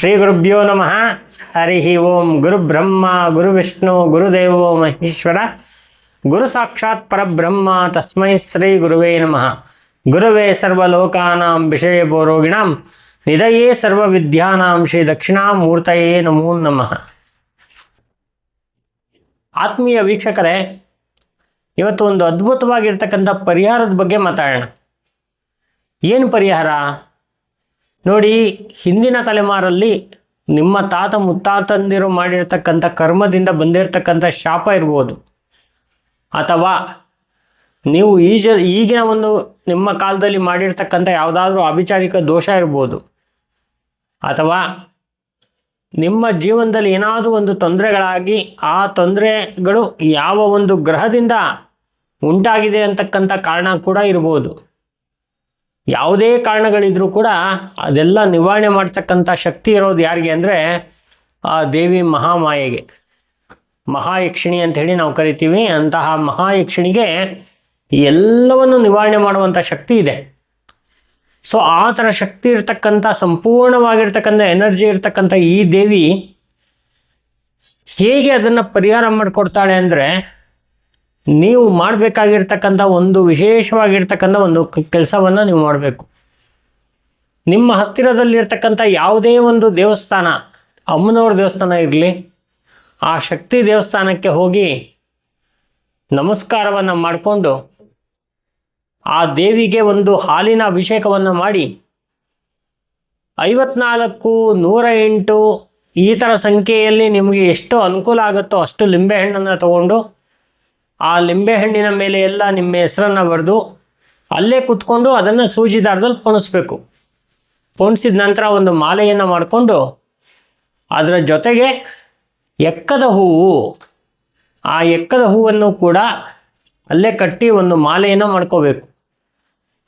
ಶ್ರೀ ಗುರುಭ್ಯೋ ನಮಃ. ಹರಿ ಓಂ. ಗುರು ಬ್ರಹ್ಮ ಗುರು ವಿಷ್ಣು ಗುರುದೇವೋ ಮಹೇಶ್ವರ, ಗುರು ಸಾಕ್ಷಾತ್ ಪರಬ್ರಹ್ಮ ತಸ್ಮೈ ಶ್ರೀ ಗುರುವೇ ನಮಃ. ಗುರುವೇ ಸರ್ವಲೋಕಾನಾಂ ವಿಷಯಭೋರೋಗಿಣಾಂ ನಿಧಯೇ ಸರ್ವವಿದ್ಯಾನಾಂ ಶ್ರೀ ದಕ್ಷಿಣಾಮೂರ್ತಯೇ ನಮೋ ನಮಃ. ಆತ್ಮೀಯ ವೀಕ್ಷಕರೇ, ಇವತ್ತು ಒಂದು ಅದ್ಭುತವಾಗಿರ್ತಕ್ಕಂಥ ಪರಿಹಾರದ ಬಗ್ಗೆ ಮಾತಾಡೋಣ. ಏನು ಪರಿಹಾರ ನೋಡಿ, ಹಿಂದಿನ ತಲೆಮಾರಲ್ಲಿ ನಿಮ್ಮ ತಾತ ಮುತ್ತಾತಂದಿರು ಮಾಡಿರ್ತಕ್ಕಂಥ ಕರ್ಮದಿಂದ ಬಂದಿರತಕ್ಕಂಥ ಶಾಪ ಇರ್ಬೋದು, ಅಥವಾ ನೀವು ಈಗಿನ ಒಂದು ನಿಮ್ಮ ಕಾಲದಲ್ಲಿ ಮಾಡಿರ್ತಕ್ಕಂಥ ಯಾವುದಾದ್ರೂ ಅಭಿಚಾರಿಕ ದೋಷ ಇರ್ಬೋದು, ಅಥವಾ ನಿಮ್ಮ ಜೀವನದಲ್ಲಿ ಏನಾದರೂ ಒಂದು ತೊಂದರೆಗಳಾಗಿ ಆ ತೊಂದರೆಗಳು ಯಾವ ಒಂದು ಗ್ರಹದಿಂದ ಉಂಟಾಗಿದೆ ಅಂತಕ್ಕಂಥ ಕಾರಣ ಕೂಡ ಇರ್ಬೋದು. ಯಾವುದೇ ಕಾರಣಗಳಿದ್ರೂ ಕೂಡ ಅದೆಲ್ಲ ನಿವಾರಣೆ ಮಾಡ್ತಕ್ಕಂಥ ಶಕ್ತಿ ಇರೋದು ಯಾರಿಗೆ ಅಂದರೆ ಆ ದೇವಿ ಮಹಾಮಾಯೆಗೆ, ಮಹಾಯಕ್ಷಿಣಿ ಅಂಥೇಳಿ ನಾವು ಕರಿತೀವಿ. ಅಂತಹ ಮಹಾಯಕ್ಷಿಣಿಗೆ ಎಲ್ಲವನ್ನು ನಿವಾರಣೆ ಮಾಡುವಂಥ ಶಕ್ತಿ ಇದೆ. ಸೊ ಆ ಥರ ಶಕ್ತಿ ಇರ್ತಕ್ಕಂಥ, ಸಂಪೂರ್ಣವಾಗಿರ್ತಕ್ಕಂಥ ಎನರ್ಜಿ ಇರ್ತಕ್ಕಂಥ ಈ ದೇವಿ ಹೇಗೆ ಅದನ್ನು ಪರಿಹಾರ ಮಾಡಿಕೊಡ್ತಾಳೆ ಅಂದರೆ, ನೀವು ಮಾಡಬೇಕಾಗಿರ್ತಕ್ಕಂಥ ಒಂದು ವಿಶೇಷವಾಗಿರ್ತಕ್ಕಂಥ ಒಂದು ಕೆಲಸವನ್ನು ನೀವು ಮಾಡಬೇಕು. ನಿಮ್ಮ ಹತ್ತಿರದಲ್ಲಿರ್ತಕ್ಕಂಥ ಯಾವುದೇ ಒಂದು ದೇವಸ್ಥಾನ, ಅಮ್ಮನವ್ರ ದೇವಸ್ಥಾನ ಇರಲಿ, ಆ ಶಕ್ತಿ ದೇವಸ್ಥಾನಕ್ಕೆ ಹೋಗಿ ನಮಸ್ಕಾರವನ್ನು ಮಾಡಿಕೊಂಡು ಆ ದೇವಿಗೆ ಒಂದು ಹಾಲಿನ ಅಭಿಷೇಕವನ್ನು ಮಾಡಿ 54, 108 ಈ ಥರ ಸಂಖ್ಯೆಯಲ್ಲಿ ನಿಮಗೆ ಎಷ್ಟು ಅನುಕೂಲ ಆಗುತ್ತೋ ಅಷ್ಟು ಲಿಂಬೆಹಣ್ಣನ್ನು ತಗೊಂಡು ಆ ಲಿಂಬೆಹಣ್ಣಿನ ಮೇಲೆ ಎಲ್ಲ ನಿಮ್ಮ ಹೆಸರನ್ನು ಬರೆದು ಅಲ್ಲೇ ಕೂತ್ಕೊಂಡು ಅದನ್ನು ಸೂಜಿ ದಾರದಲ್ಲಿ ಪೊಣಿಸ್ಬೇಕು. ಪೊಣಿಸಿದ ನಂತರ ಒಂದು ಮಾಲೆಯನ್ನು ಮಾಡಿಕೊಂಡು ಅದರ ಜೊತೆಗೆ ಎಕ್ಕದ ಹೂವು, ಆ ಎಕ್ಕದ ಹೂವನ್ನು ಕೂಡ ಅಲ್ಲೇ ಕಟ್ಟಿ ಒಂದು ಮಾಲೆಯನ್ನು ಮಾಡ್ಕೋಬೇಕು.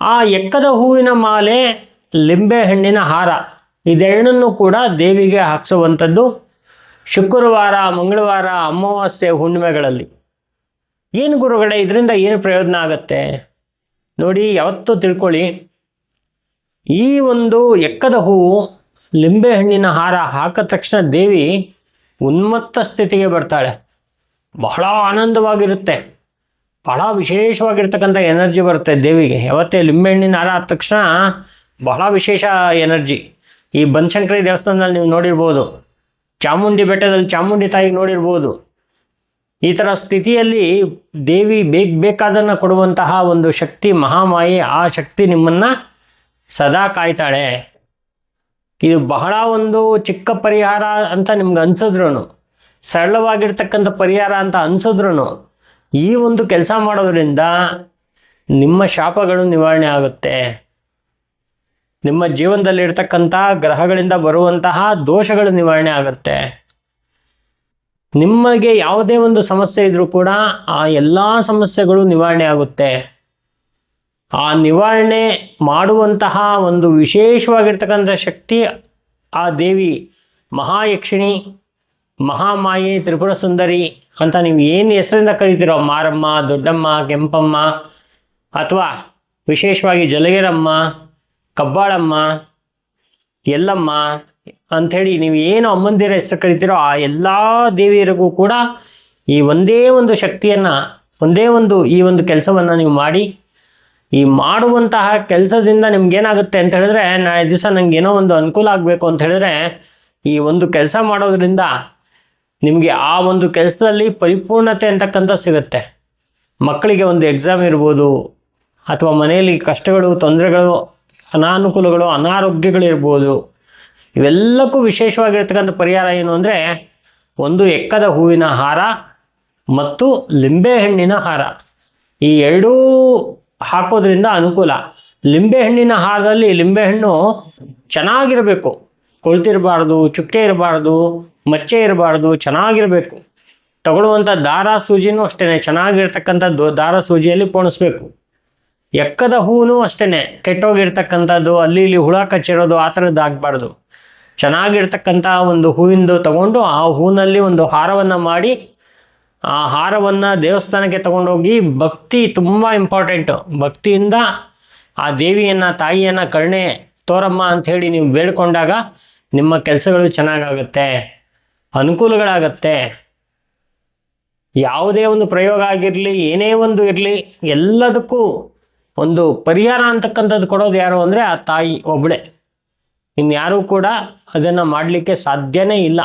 ಆ ಎಕ್ಕದ ಹೂವಿನ ಮಾಲೆ, ಲಿಂಬೆಹಣ್ಣಿನ ಹಾರ, ಇದೆರಡನ್ನೂ ಕೂಡ ದೇವಿಗೆ ಹಾಕಿಸುವಂಥದ್ದು ಶುಕ್ರವಾರ, ಮಂಗಳವಾರ, ಅಮಾವಾಸ್ಯೆ, ಹುಣ್ಣಿಮೆಗಳಲ್ಲಿ. ಏನು ಗುರುಗಳೇ, ಇದರಿಂದ ಏನು ಪ್ರಯೋಜನ ಆಗತ್ತೆ ನೋಡಿ, ಯಾವತ್ತೂ ತಿಳ್ಕೊಳ್ಳಿ. ಈ ಒಂದು ಎಕ್ಕದ ಹೂವು, ಲಿಂಬೆಹಣ್ಣಿನ ಹಾರ ಹಾಕಿದ ತಕ್ಷಣ ದೇವಿ ಉನ್ಮತ್ತ ಸ್ಥಿತಿಗೆ ಬರ್ತಾಳೆ. ಬಹಳ ಆನಂದವಾಗಿರುತ್ತೆ, ಬಹಳ ವಿಶೇಷವಾಗಿರ್ತಕ್ಕಂಥ ಎನರ್ಜಿ ಬರುತ್ತೆ ದೇವಿಗೆ. ಯಾವತ್ತೇ ಲಿಂಬೆಹಣ್ಣಿನ ಹಾರ ಆದ ತಕ್ಷಣ ಬಹಳ ವಿಶೇಷ ಎನರ್ಜಿ. ಈ ಬನಶಂಕರಿ ದೇವಸ್ಥಾನದಲ್ಲಿ ನೀವು ನೋಡಿರ್ಬೋದು, ಚಾಮುಂಡಿ ಬೆಟ್ಟದಲ್ಲಿ ಚಾಮುಂಡಿ ತಾಯಿಗೆ ನೋಡಿರ್ಬೋದು. ಈ ಥರ ಸ್ಥಿತಿಯಲ್ಲಿ ದೇವಿ ಬೇಕಾದನ್ನು ಕೊಡುವಂತಹ ಒಂದು ಶಕ್ತಿ ಮಹಾಮಾಯೆ. ಆ ಶಕ್ತಿ ನಿಮ್ಮನ್ನು ಸದಾ ಕಾಯ್ತಾಳೆ. ಇದು ಬಹಳ ಒಂದು ಚಿಕ್ಕ ಪರಿಹಾರ ಅಂತ ನಿಮ್ಗೆ ಅನ್ಸಿದ್ರು, ಸರಳವಾಗಿರ್ತಕ್ಕಂಥ ಪರಿಹಾರ ಅಂತ ಅನ್ಸಿದ್ರು, ಈ ಒಂದು ಕೆಲಸ ಮಾಡೋದ್ರಿಂದ ನಿಮ್ಮ ಶಾಪಗಳು ನಿವಾರಣೆ ಆಗುತ್ತೆ. ನಿಮ್ಮ ಜೀವನದಲ್ಲಿರ್ತಕ್ಕಂಥ ಗ್ರಹಗಳಿಂದ ಬರುವಂತಹ ದೋಷಗಳು ನಿವಾರಣೆ ಆಗುತ್ತೆ. ನಿಮಗೆ ಯಾವುದೇ ಒಂದು ಸಮಸ್ಯೆ ಇದ್ದರೂ ಕೂಡ ಆ ಎಲ್ಲ ಸಮಸ್ಯೆಗಳು ನಿವಾರಣೆ ಆಗುತ್ತೆ. ಆ ನಿವಾರಣೆ ಮಾಡುವಂತಹ ಒಂದು ವಿಶೇಷವಾಗಿರ್ತಕ್ಕಂಥ ಶಕ್ತಿ ಆ ದೇವಿ ಮಹಾಯಕ್ಷಿಣಿ, ಮಹಾಮಾಯೆ, ತ್ರಿಪುರ ಸುಂದರಿ ಅಂತ ನೀವು ಏನು ಹೆಸರಿಂದ ಕರಿತೀರೋ, ಮಾರಮ್ಮ, ದೊಡ್ಡಮ್ಮ, ಕೆಂಪಮ್ಮ, ಅಥವಾ ವಿಶೇಷವಾಗಿ ಜಲಗೇರಮ್ಮ, ಕಬ್ಬಾಳಮ್ಮ, ಎಲ್ಲಮ್ಮ ಅಂಥೇಳಿ ನೀವು ಏನು ಅಮ್ಮಂದಿರ ಹೆಸರು ಕರಿತೀರೋ ಆ ಎಲ್ಲ ದೇವಿಯರಿಗೂ ಕೂಡ ಈ ಒಂದೇ ಒಂದು ಶಕ್ತಿಯನ್ನು, ಈ ಒಂದು ಕೆಲಸವನ್ನು ನೀವು ಮಾಡಿ. ಈ ಮಾಡುವಂತಹ ಕೆಲಸದಿಂದ ನಿಮ್ಗೇನಾಗುತ್ತೆ ಅಂತ ಹೇಳಿದ್ರೆ, ನಾಳೆ ದಿವಸ ನನಗೇನೋ ಒಂದು ಅನುಕೂಲ ಆಗಬೇಕು ಅಂತ ಹೇಳಿದ್ರೆ, ಈ ಒಂದು ಕೆಲಸ ಮಾಡೋದ್ರಿಂದ ನಿಮಗೆ ಆ ಒಂದು ಕೆಲಸದಲ್ಲಿ ಪರಿಪೂರ್ಣತೆ ಅಂತಕ್ಕಂಥ ಸಿಗುತ್ತೆ. ಮಕ್ಕಳಿಗೆ ಒಂದು ಎಕ್ಸಾಮ್ ಇರ್ಬೋದು, ಅಥವಾ ಮನೆಯಲ್ಲಿ ಕಷ್ಟಗಳು, ತೊಂದರೆಗಳು, ಅನಾನುಕೂಲಗಳು, ಅನಾರೋಗ್ಯಗಳಿರ್ಬೋದು, ಇವೆಲ್ಲಕ್ಕೂ ವಿಶೇಷವಾಗಿರ್ತಕ್ಕಂಥ ಪರಿಹಾರ ಏನು ಅಂದರೆ, ಒಂದು ಎಕ್ಕದ ಹೂವಿನ ಹಾರ ಮತ್ತು ಲಿಂಬೆಹಣ್ಣಿನ ಹಾರ, ಈ ಎರಡೂ ಹಾಕೋದ್ರಿಂದ ಅನುಕೂಲ. ಲಿಂಬೆಹಣ್ಣಿನ ಹಾರದಲ್ಲಿ ಲಿಂಬೆಹಣ್ಣು ಚೆನ್ನಾಗಿರಬೇಕು, ಕೊಳ್ತಿರಬಾರ್ದು, ಚುಕ್ಕೆ ಇರಬಾರ್ದು, ಮಚ್ಚೆ ಇರಬಾರ್ದು, ಚೆನ್ನಾಗಿರಬೇಕು. ತಗೊಳ್ಳುವಂಥ ದಾರ ಸೂಜಿನೂ ಅಷ್ಟೇ ಚೆನ್ನಾಗಿರ್ತಕ್ಕಂಥದ್ದು ದಾರ ಸೂಜಿಯಲ್ಲಿ ಪೋಣಿಸ್ಬೇಕು. ಎಕ್ಕದ ಹೂವು ಅಷ್ಟೇ ಕೆಟ್ಟೋಗಿರ್ತಕ್ಕಂಥದ್ದು, ಅಲ್ಲಿ ಇಲ್ಲಿ ಹುಳ ಕಚ್ಚಿರೋದು ಆ ಥರದ್ದು ಆಗಬಾರ್ದು. ಚೆನ್ನಾಗಿರ್ತಕ್ಕಂಥ ಒಂದು ಹೂವಿಂದು ತಗೊಂಡು ಆ ಹೂವಿನಲ್ಲಿ ಒಂದು ಹಾರವನ್ನು ಮಾಡಿ, ಆ ಹಾರವನ್ನು ದೇವಸ್ಥಾನಕ್ಕೆ ತಗೊಂಡೋಗಿ, ಭಕ್ತಿ ತುಂಬ ಇಂಪಾರ್ಟೆಂಟು, ಭಕ್ತಿಯಿಂದ ಆ ದೇವಿಯನ್ನು, ತಾಯಿಯನ್ನು ಕರುಣೆ ತೋರಮ್ಮ ಅಂಥೇಳಿ ನೀವು ಬೇಡ್ಕೊಂಡಾಗ ನಿಮ್ಮ ಕೆಲಸಗಳು ಚೆನ್ನಾಗಾಗುತ್ತೆ, ಅನುಕೂಲಗಳಾಗತ್ತೆ. ಯಾವುದೇ ಒಂದು ಪ್ರಯೋಗ ಆಗಿರಲಿ, ಏನೇ ಒಂದು ಇರಲಿ, ಎಲ್ಲದಕ್ಕೂ ಒಂದು ಪರಿಹಾರ ಅಂತಕ್ಕಂಥದ್ದು ಕೊಡೋದು ಯಾರು ಅಂದರೆ ಆ ತಾಯಿ ಒಬ್ಬಳೇ. ಇನ್ಯಾರೂ ಕೂಡ ಅದನ್ನು ಮಾಡಲಿಕ್ಕೆ ಸಾಧ್ಯನೇ ಇಲ್ಲ.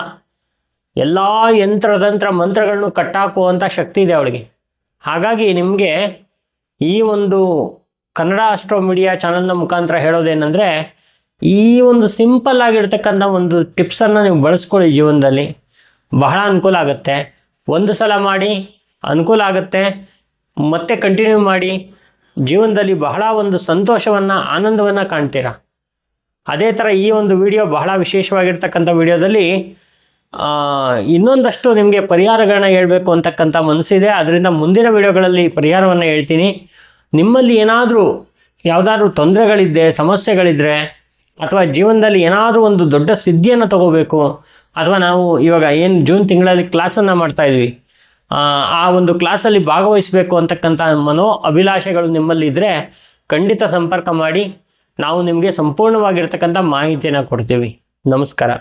ಎಲ್ಲ ಯಂತ್ರತಂತ್ರ ಮಂತ್ರಗಳನ್ನು ಕಟ್ಟಾಕುವಂಥ ಶಕ್ತಿ ಇದೆ ಅವಳಿಗೆ. ಹಾಗಾಗಿ ನಿಮಗೆ ಈ ಒಂದು ಕನ್ನಡ ಆಸ್ಟ್ರೋ ಮೀಡಿಯಾ ಚಾನಲ್ನ ಮುಖಾಂತರ ಹೇಳೋದೇನೆಂದರೆ, ಈ ಒಂದು ಸಿಂಪಲ್ ಆಗಿರ್ತಕ್ಕಂಥ ಒಂದು ಟಿಪ್ಸನ್ನು ನೀವು ಬಳಸ್ಕೊಳ್ಳಿ. ಜೀವನದಲ್ಲಿ ಬಹಳ ಅನುಕೂಲ ಆಗುತ್ತೆ. ಒಂದು ಸಲ ಮಾಡಿ ಅನುಕೂಲ ಆಗುತ್ತೆ, ಮತ್ತೆ ಕಂಟಿನ್ಯೂ ಮಾಡಿ ಜೀವನದಲ್ಲಿ ಬಹಳ ಒಂದು ಸಂತೋಷವನ್ನು, ಆನಂದವನ್ನು ಕಾಣ್ತೀರಾ. ಅದೇ ಥರ ಈ ಒಂದು ವಿಡಿಯೋ ಬಹಳ ವಿಶೇಷವಾಗಿರ್ತಕ್ಕಂಥ ವಿಡಿಯೋದಲ್ಲಿ ಇನ್ನೊಂದಷ್ಟು ನಿಮಗೆ ಪರಿಹಾರಗಳನ್ನ ಹೇಳಬೇಕು ಅಂತಕ್ಕಂಥ ಮನಸ್ಸಿದೆ. ಅದರಿಂದ ಮುಂದಿನ ವಿಡಿಯೋಗಳಲ್ಲಿ ಪರಿಹಾರವನ್ನು ಹೇಳ್ತೀನಿ. ನಿಮ್ಮಲ್ಲಿ ಏನಾದರೂ ಯಾವುದಾದ್ರೂ ತೊಂದರೆಗಳಿದ್ದರೆ, ಸಮಸ್ಯೆಗಳಿದ್ದರೆ, ಅಥವಾ ಜೀವನದಲ್ಲಿ ಏನಾದರೂ ಒಂದು ದೊಡ್ಡ ಸಿದ್ಧಿಯನ್ನು ತಗೋಬೇಕು, ಅಥವಾ ನಾವು ಇವಾಗ ಏನು ಜೂನ್ ತಿಂಗಳಲ್ಲಿ ಕ್ಲಾಸನ್ನು ಮಾಡ್ತಾಯಿದ್ವಿ, ಆ ಒಂದು ಕ್ಲಾಸಲ್ಲಿ ಭಾಗವಹಿಸಬೇಕು ಅಂತಕ್ಕಂಥ ಅಭಿಲಾಷೆಗಳು ನಿಮ್ಮಲ್ಲಿದ್ದರೆ ಖಂಡಿತ ಸಂಪರ್ಕ ಮಾಡಿ. ನಾವು ನಿಮಗೆ ಸಂಪೂರ್ಣವಾಗಿರ್ತಕ್ಕಂಥ ಮಾಹಿತಿಯನ್ನು ಕೊಡ್ತೀವಿ. ನಮಸ್ಕಾರ.